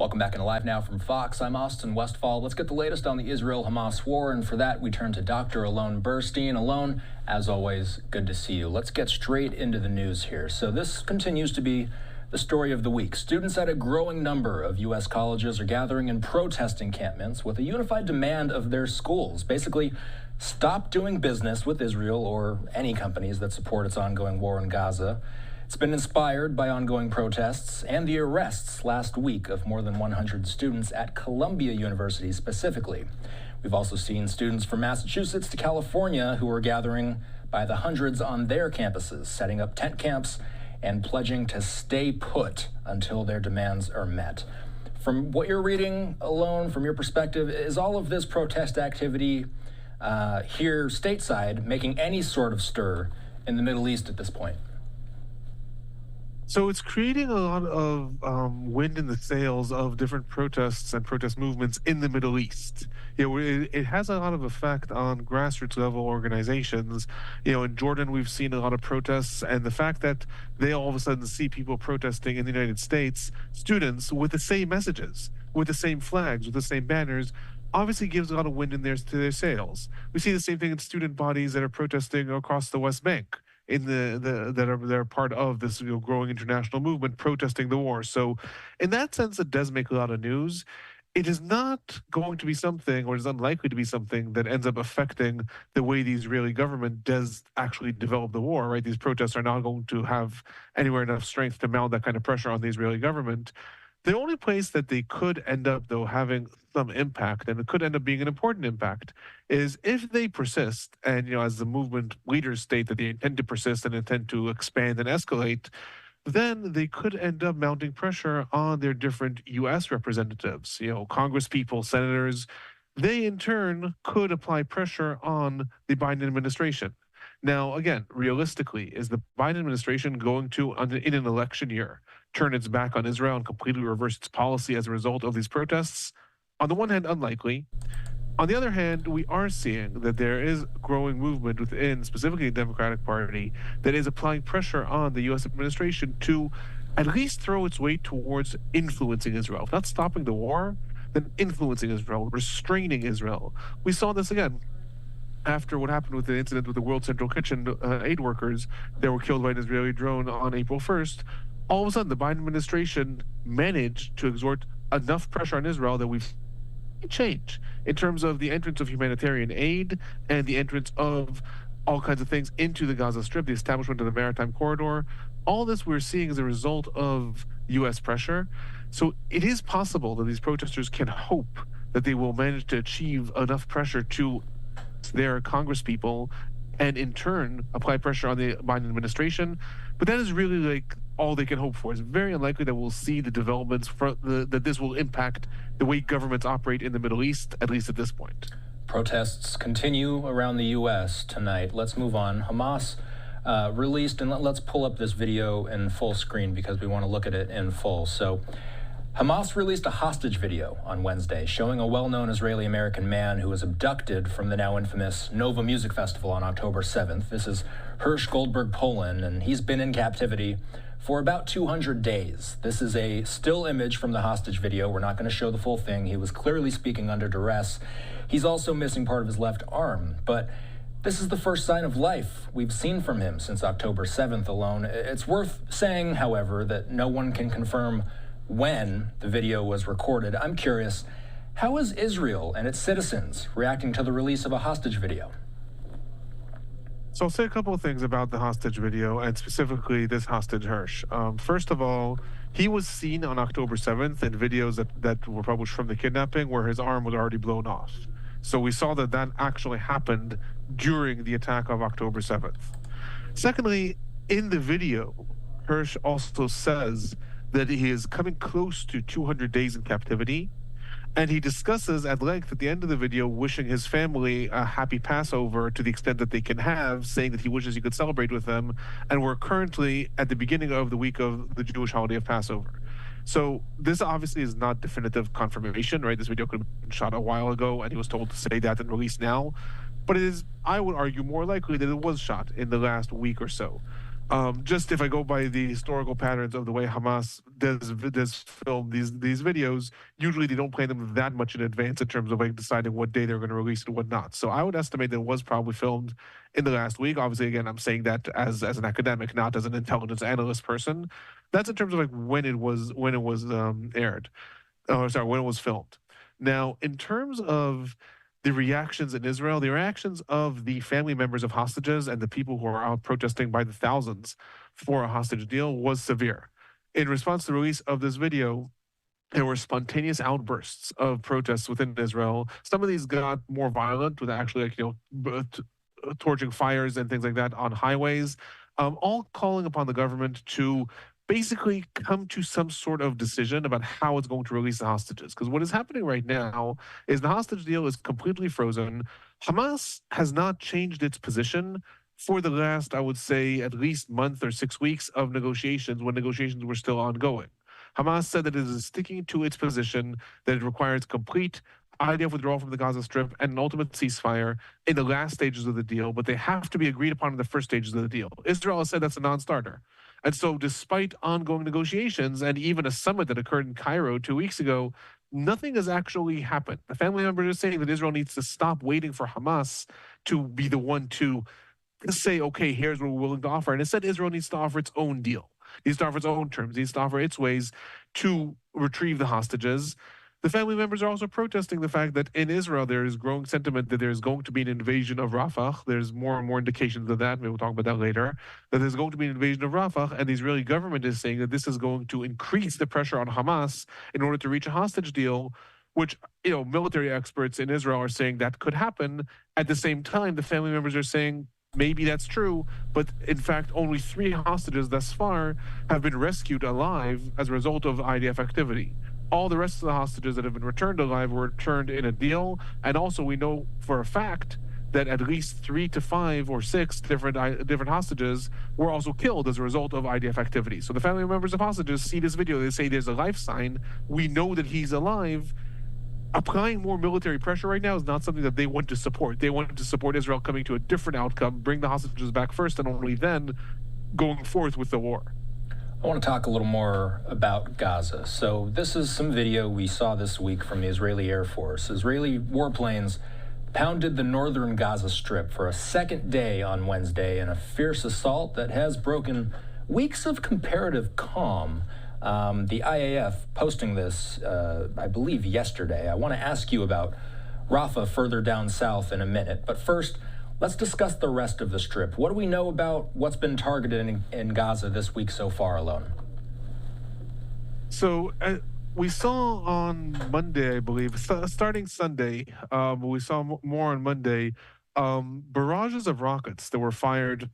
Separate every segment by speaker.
Speaker 1: Welcome back into Live Now from Fox. I'm Austin Westfall. Let's get the latest on the Israel-Hamas war, and for that we turn to Dr. Alon Burstein. Alon, as always, good to see you. Let's get straight into the news here. So this continues to be the story of the week. Students at a growing number of U.S. colleges are gathering in protest encampments with a unified demand of their schools. Basically, stop doing business with Israel or any companies that support its ongoing war in Gaza. It's been inspired by ongoing protests and the arrests last week of more than 100 students at Columbia University specifically. We've also seen students from Massachusetts to California who are gathering by the hundreds on their campuses, setting up tent camps and pledging to stay put until their demands are met. From what you're reading, Alon, from your perspective, is all of this protest activity here stateside making any sort of stir in the Middle East at this point?
Speaker 2: So it's creating a lot of wind in the sails of different protests and protest movements in the Middle East. It has a lot of effect on grassroots level organizations. In Jordan, we've seen a lot of protests, and the fact that they all of a sudden see people protesting in the United States, students with the same messages, with the same flags, with the same banners, obviously gives a lot of wind in to their sails. We see the same thing in student bodies that are protesting across the West Bank, they're part of this growing international movement protesting the war. So in that sense, it does make a lot of news. It is not going to be something, or is unlikely to be something, that ends up affecting the way the Israeli government does actually develop the war, right? These protests are not going to have anywhere enough strength to mount that kind of pressure on the Israeli government. The only place that they could end up, though, having some impact, and it could end up being an important impact, is if they persist, and, as the movement leaders state that they intend to persist and intend to expand and escalate, then they could end up mounting pressure on their different U.S. representatives, Congress people, senators. They, in turn, could apply pressure on the Biden administration. Now, again, realistically, is the Biden administration going to, in an election year, turn its back on Israel and completely reverse its policy as a result of these protests? On the one hand, unlikely. On the other hand, we are seeing that there is growing movement within, specifically the Democratic Party, that is applying pressure on the U.S. administration to at least throw its weight towards influencing Israel. If not stopping the war, then influencing Israel, restraining Israel. We saw this again after what happened with the incident with the World Central Kitchen aid workers that were killed by an Israeli drone on April 1st. All of a sudden, the Biden administration managed to exert enough pressure on Israel that we've change in terms of the entrance of humanitarian aid and the entrance of all kinds of things into the Gaza Strip, the establishment of the maritime corridor. All this we're seeing as a result of U.S. pressure. So it is possible that these protesters can hope that they will manage to achieve enough pressure to their Congress people and in turn apply pressure on the Biden administration. But that is really all they can hope for. It's very unlikely that we'll see the developments that this will impact the way governments operate in the Middle East, at least at this point.
Speaker 1: Protests continue around the U.S. tonight. Let's move on. Hamas released, and let's pull up this video in full screen because we want to look at it in full. So Hamas released a hostage video on Wednesday showing a well-known Israeli-American man who was abducted from the now infamous Nova Music Festival on October 7th. This is Hersh Goldberg-Polin, and he's been in captivity for about 200 days. This is a still image from the hostage video. We're not going to show the full thing. He was clearly speaking under duress. He's also missing part of his left arm, but this is the first sign of life we've seen from him since October 7th alone. It's worth saying, however, that no one can confirm when the video was recorded. I'm curious, how is Israel and its citizens reacting to the release of a hostage video?
Speaker 2: So I'll say a couple of things about the hostage video, and specifically this hostage, Hersh. First of all, he was seen on October 7th in videos that were published from the kidnapping where his arm was already blown off. So we saw that actually happened during the attack of October 7th. Secondly, in the video, Hersh also says that he is coming close to 200 days in captivity. And he discusses at length at the end of the video wishing his family a happy Passover to the extent that they can have, saying that he wishes he could celebrate with them. And we're currently at the beginning of the week of the Jewish holiday of Passover. So this obviously is not definitive confirmation, right? This video could have been shot a while ago and he was told to say that and released now. But it is, I would argue, more likely that it was shot in the last week or so. Just if I go by the historical patterns of the way Hamas does film these videos, usually they don't plan them that much in advance in terms of like deciding what day they're going to release and what not. So I would estimate that it was probably filmed in the last week. Obviously, again, I'm saying that as an academic, not as an intelligence analyst person. That's in terms of like when it was aired, or sorry, when it was filmed. Now, in terms of the reactions in Israel, the reactions of the family members of hostages and the people who are out protesting by the thousands for a hostage deal was severe. In response to the release of this video, there were spontaneous outbursts of protests within Israel. Some of these got more violent with actually, like, torching fires and things like that on highways, all calling upon the government to basically come to some sort of decision about how it's going to release the hostages. Because what is happening right now is the hostage deal is completely frozen. Hamas has not changed its position for the last, I would say, at least month or 6 weeks of negotiations when negotiations were still ongoing. Hamas said that it is sticking to its position, that it requires complete IDF withdrawal from the Gaza Strip and an ultimate ceasefire in the last stages of the deal, but they have to be agreed upon in the first stages of the deal. Israel has said that's a non-starter. And so despite ongoing negotiations and even a summit that occurred in Cairo 2 weeks ago, nothing has actually happened. The family members are saying that Israel needs to stop waiting for Hamas to be the one to say, okay, here's what we're willing to offer. And instead, Israel needs to offer its own deal, needs to offer its own terms, needs to offer its ways to retrieve the hostages. The family members are also protesting the fact that in Israel, there is growing sentiment that there's going to be an invasion of Rafah. There's more and more indications of that. Maybe we'll talk about that later. That there's going to be an invasion of Rafah, and the Israeli government is saying that this is going to increase the pressure on Hamas in order to reach a hostage deal, which, military experts in Israel are saying that could happen. At the same time, the family members are saying maybe that's true, but in fact, only 3 hostages thus far have been rescued alive as a result of IDF activity. All the rest of the hostages that have been returned alive were returned in a deal, and also we know for a fact that at least 3 to 5 or 6 different hostages were also killed as a result of IDF activity. So the family members of hostages see this video, they say there's a life sign, we know that he's alive. Applying more military pressure right now is not something that they want to support. They want to support Israel coming to a different outcome, bring the hostages back first, and only then going forth with the war.
Speaker 1: I want to talk a little more about Gaza. So this is some video we saw this week from the Israeli Air Force. Israeli warplanes pounded the northern Gaza Strip for a second day on Wednesday in a fierce assault that has broken weeks of comparative calm. The IAF posting this, I believe, yesterday. I want to ask you about Rafah further down south in a minute. But first, let's discuss the rest of the Strip. What do we know about what's been targeted in Gaza this week so far, Alon?
Speaker 2: So we saw on Monday, I believe, starting Sunday, we saw more on Monday, barrages of rockets that were fired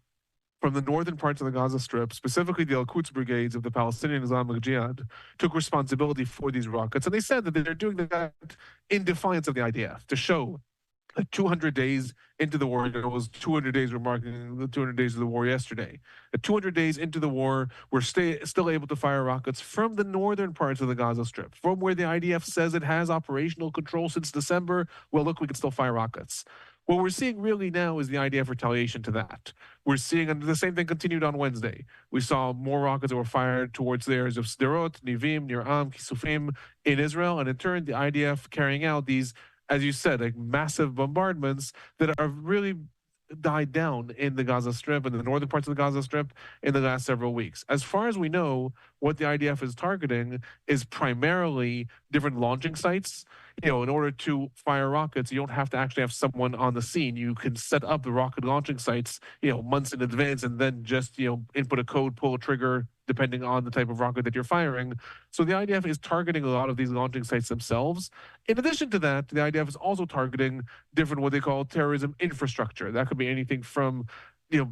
Speaker 2: from the northern parts of the Gaza Strip, specifically the Al-Quds brigades of the Palestinian Islamic Jihad, took responsibility for these rockets. And they said that they're doing that in defiance of the IDF to show 200 days into the war. It was 200 days, we're marking the 200 days of the war yesterday. At 200 days into the war, we're still able to fire rockets from the northern parts of the Gaza Strip, from where the IDF says it has operational control since December. Well, look, we can still fire rockets. What we're seeing really now is the IDF retaliation to that. We're seeing, and the same thing continued on Wednesday. We saw more rockets that were fired towards the areas of Sderot, Nivim, Nir Am, Kisufim in Israel, and in turn, the IDF carrying out these, as you said, like massive bombardments that are really died down in the Gaza Strip and the northern parts of the Gaza Strip in the last several weeks. As far as we know, what the IDF is targeting is primarily different launching sites. In order to fire rockets, you don't have to actually have someone on the scene. You can set up the rocket launching sites, months in advance, and then just, input a code, pull a trigger, depending on the type of rocket that you're firing. So the IDF is targeting a lot of these launching sites themselves. In addition to that, the IDF is also targeting different, what they call terrorism infrastructure. That could be anything from,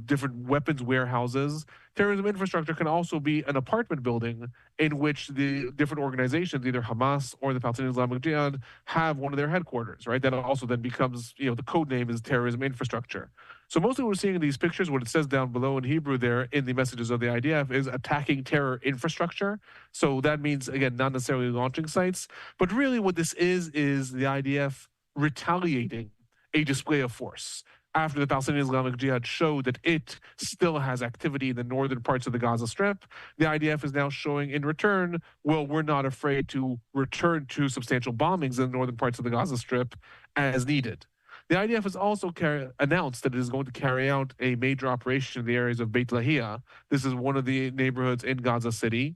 Speaker 2: different weapons warehouses. Terrorism infrastructure can also be an apartment building in which the different organizations, either Hamas or the Palestinian Islamic Jihad, have one of their headquarters, right? That also then becomes, the code name is terrorism infrastructure. So mostly what we're seeing in these pictures, what it says down below in Hebrew there in the messages of the IDF is attacking terror infrastructure. So that means, again, not necessarily launching sites, but really what this is the IDF retaliating a display of force. after the Palestinian Islamic Jihad showed that it still has activity in the northern parts of the Gaza Strip, the IDF is now showing in return, well, we're not afraid to return to substantial bombings in the northern parts of the Gaza Strip as needed. The IDF has also announced that it is going to carry out a major operation in the areas of Beit Lahia. This is one of the neighborhoods in Gaza City.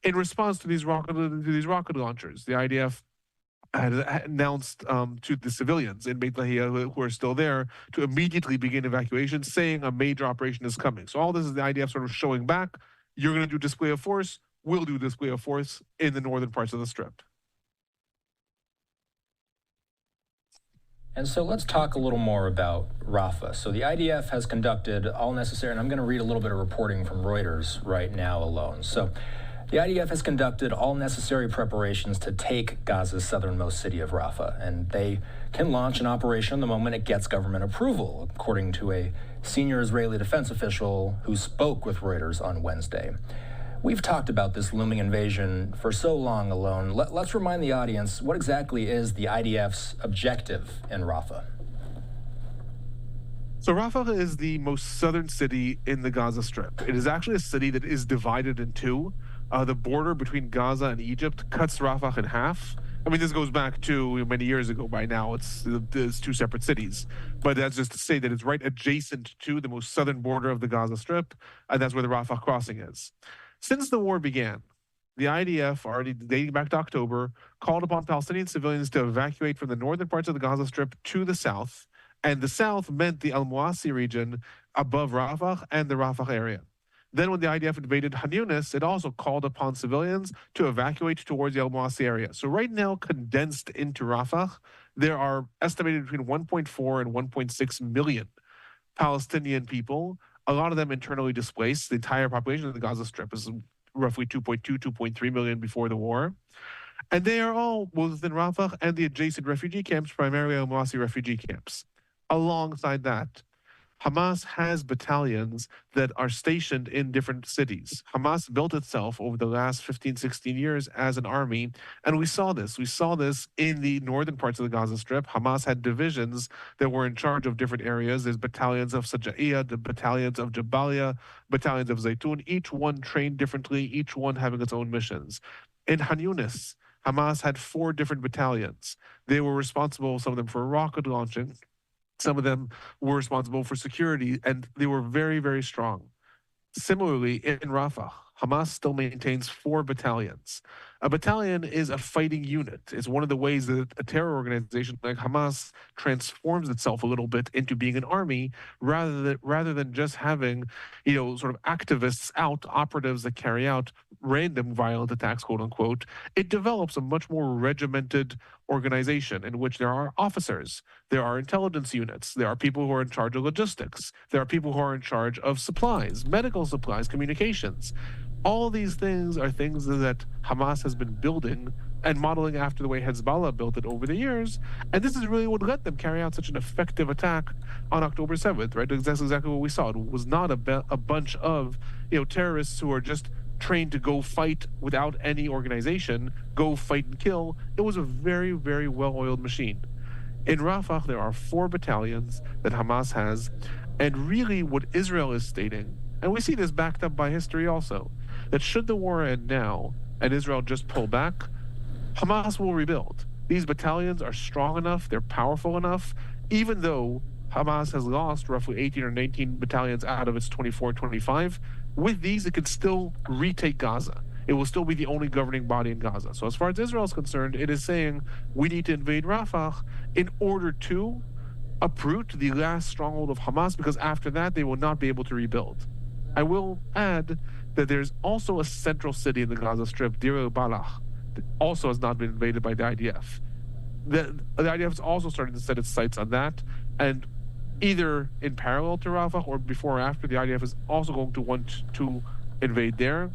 Speaker 2: In response to these rocket launchers, the IDF had announced to the civilians in Beit Lahia who are still there to immediately begin evacuation, saying a major operation is coming. So all this is the IDF sort of showing back, you're going to do display of force, we'll do display of force in the northern parts of the Strip.
Speaker 1: And so let's talk a little more about Rafah. So the IDF has conducted all necessary, and I'm going to read a little bit of reporting from Reuters right now alone. So the IDF has conducted all necessary preparations to take Gaza's southernmost city of Rafah, and they can launch an operation the moment it gets government approval, according to a senior Israeli defense official who spoke with Reuters on Wednesday. We've talked about this looming invasion for so long, Alon. Let's remind the audience, what exactly is the IDF's objective in Rafah?
Speaker 2: So Rafah is the most southern city in the Gaza Strip. It is actually a city that is divided in two. The border between Gaza and Egypt cuts Rafah in half. I mean, this goes back to many years ago by now. It's two separate cities. But that's just to say that it's right adjacent to the most southern border of the Gaza Strip, and that's where the Rafah crossing is. Since the war began, the IDF, already dating back to October, called upon Palestinian civilians to evacuate from the northern parts of the Gaza Strip to the south, and the south meant the Al-Muasi region above Rafah and the Rafah area. Then when the IDF invaded Khan Yunis, it also called upon civilians to evacuate towards the Al-Muasi area. So right now, condensed into Rafah, there are estimated between 1.4 and 1.6 million Palestinian people, a lot of them internally displaced. The entire population of the Gaza Strip is roughly 2.2, 2.3 million before the war. And they are all within Rafah and the adjacent refugee camps, primarily Al-Muasi refugee camps. Alongside that, Hamas has battalions that are stationed in different cities. Hamas built itself over the last 15, 16 years as an army, and we saw this. We saw this in the northern parts of the Gaza Strip. Hamas had divisions that were in charge of different areas. There's battalions of Saja'iyah, the battalions of Jabalia, battalions of Zaytun, each one trained differently, each one having its own missions. In Khan Yunis, Hamas had 4 different battalions. They were responsible, some of them for rocket launching, some of them were responsible for security, and they were very, very strong. Similarly, in Rafah, Hamas still maintains 4 battalions. A battalion is a fighting unit. It's one of the ways that a terror organization like Hamas transforms itself a little bit into being an army rather than just having, sort of activists out, operatives that carry out random violent attacks, quote unquote. It develops a much more regimented organization in which there are officers, there are intelligence units, there are people who are in charge of logistics, there are people who are in charge of supplies, medical supplies, communications. All these things are things that Hamas has been building and modeling after the way Hezbollah built it over the years. And this is really what let them carry out such an effective attack on October 7th, right? That's exactly what we saw. It was not a bunch of, terrorists who are just trained to go fight without any organization, go fight and kill. It was a very, very well-oiled machine. In Rafah, there are 4 battalions that Hamas has. And really what Israel is stating, and we see this backed up by history also, that should the war end now and Israel just pull back, Hamas will rebuild. These battalions are strong enough, they're powerful enough, even though Hamas has lost roughly 18 or 19 battalions out of its 24, 25. With these, it could still retake Gaza. It will still be the only governing body in Gaza. So as far as Israel is concerned, it is saying we need to invade Rafah in order to uproot the last stronghold of Hamas, because after that, they will not be able to rebuild. I will add that there's also a central city in the Gaza Strip, Deir el-Balah, that also has not been invaded by the IDF. The IDF is also starting to set its sights on that, and either in parallel to Rafah or before or after, the IDF is also going to want to invade there.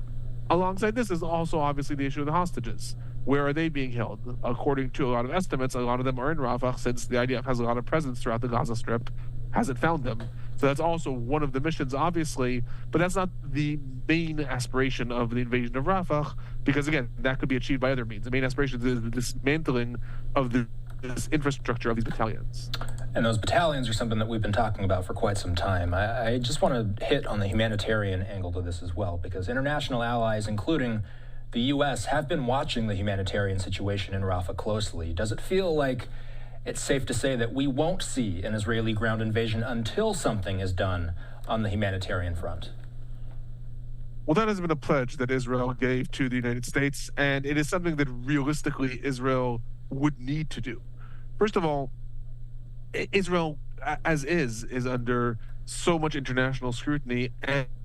Speaker 2: Alongside this is also obviously the issue of the hostages. Where are they being held? According to a lot of estimates, a lot of them are in Rafah, since the IDF has a lot of presence throughout the Gaza Strip, hasn't found them. So that's also one of the missions, obviously, but that's not the main aspiration of the invasion of Rafah, because again, that could be achieved by other means. The main aspiration is the dismantling of the this infrastructure of these battalions.
Speaker 1: And those battalions are something that we've been talking about for quite some time. I just want to hit on the humanitarian angle to this as well, because international allies, including the U.S., have been watching the humanitarian situation in Rafah closely. Does it feel like it's safe to say that we won't see an Israeli ground invasion until something is done on the humanitarian front?
Speaker 2: Well, that has been a pledge that Israel gave to the United States, and it is something that realistically Israel would need to do. First of all, Israel, as is under so much international scrutiny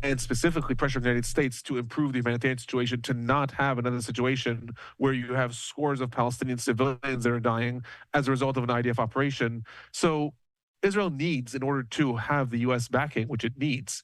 Speaker 2: and specifically pressure from the United States to improve the humanitarian situation, to not have another situation where you have scores of Palestinian civilians that are dying as a result of an IDF operation. So Israel needs, in order to have the U.S. backing, which it needs,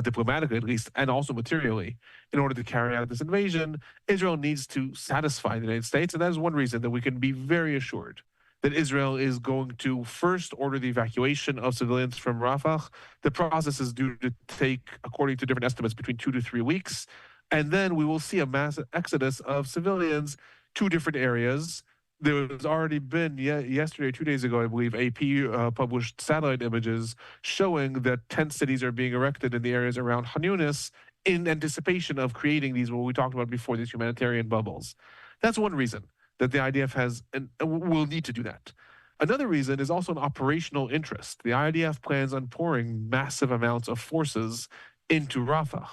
Speaker 2: diplomatically at least, and also materially, in order to carry out this invasion, Israel needs to satisfy the United States. And that is one reason that we can be very assured that Israel is going to first order the evacuation of civilians from Rafah. The process is due to take, according to different estimates, between 2 to 3 weeks. And then we will see a mass exodus of civilians to different areas. There has already been, yesterday, 2 days ago, I believe, AP published satellite images showing that tent cities are being erected in the areas around Khan Yunis in anticipation of creating these, what we talked about before, these humanitarian bubbles. That's one reason that the IDF has and will need to do that. Another reason is also an operational interest. The IDF plans on pouring massive amounts of forces into Rafah.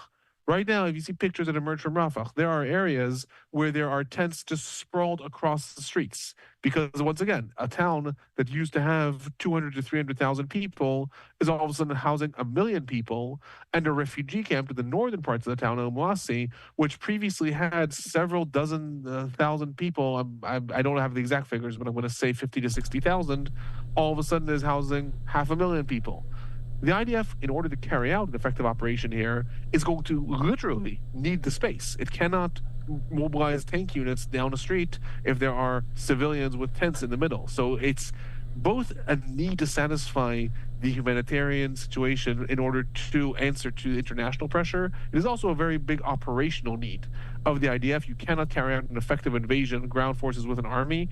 Speaker 2: Right now, if you see pictures that emerge from Rafah, there are areas where there are tents just sprawled across the streets. Because once again, a town that used to have 200 to 300,000 people is all of a sudden housing 1 million people, and a refugee camp to the northern parts of the town, El Mawasi, which previously had several dozen thousand people. I don't have the exact figures, but I'm going to say 50 to 60,000. All of a sudden is housing 500,000 people. The IDF, in order to carry out an effective operation here, is going to literally need the space. It cannot mobilize tank units down a street if there are civilians with tents in the middle. So it's both a need to satisfy the humanitarian situation in order to answer to international pressure. It is also a very big operational need of the IDF. You cannot carry out an effective invasion, ground forces with an army,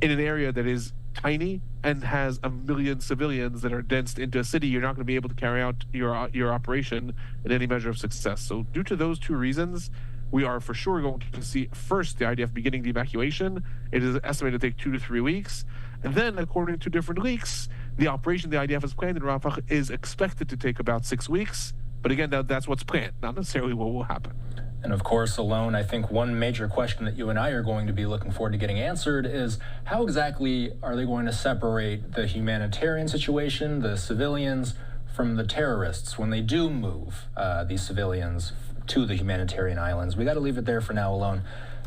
Speaker 2: in an area that is tiny and has 1 million civilians that are densed into a city. You're not going to be able to carry out your operation in any measure of success. So due to those two reasons, we are for sure going to see first the IDF beginning the evacuation. It is estimated to take 2 to 3 weeks. And then, according to different leaks, the operation the IDF has planned in Rafah is expected to take about 6 weeks. But again, that's what's planned, not necessarily what will happen.
Speaker 1: And of course, Alon, I think one major question that you and I are going to be looking forward to getting answered is how exactly are they going to separate the humanitarian situation, the civilians, from the terrorists when they do move these civilians to the humanitarian islands? We got to leave it there for now, Alon.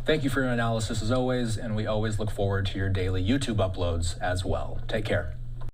Speaker 1: Thank you for your analysis as always, and we always look forward to your daily YouTube uploads as well. Take care.